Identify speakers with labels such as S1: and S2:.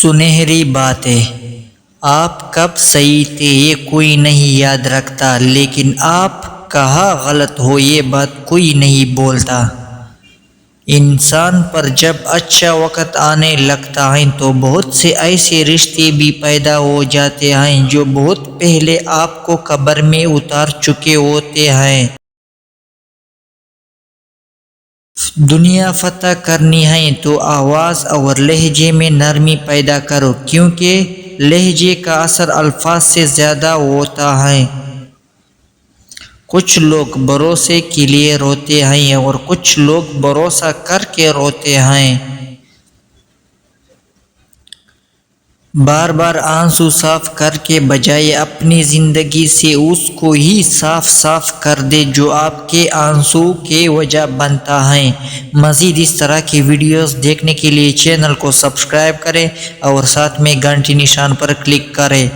S1: سنہری باتیں۔ آپ کب صحیح تھے یہ کوئی نہیں یاد رکھتا، لیکن آپ کہاں غلط ہو یہ بات کوئی نہیں بولتا۔ انسان پر جب اچھا وقت آنے لگتا ہے تو بہت سے ایسے رشتے بھی پیدا ہو جاتے ہیں جو بہت پہلے آپ کو قبر میں اتار چکے ہوتے ہیں۔ دنیا فتح کرنی ہے تو آواز اور لہجے میں نرمی پیدا کرو، کیونکہ لہجے کا اثر الفاظ سے زیادہ ہوتا ہے۔ کچھ لوگ بھروسے کے لیے روتے ہیں اور کچھ لوگ بھروسہ کر کے روتے ہیں۔ بار بار آنسو صاف کر کے بجائے اپنی زندگی سے اس کو ہی صاف کر دے جو آپ کے آنسو کی وجہ بنتا ہے۔ مزید اس طرح کی ویڈیوز دیکھنے کے لیے چینل کو سبسکرائب کریں اور ساتھ میں گھنٹی نشان پر کلک کریں۔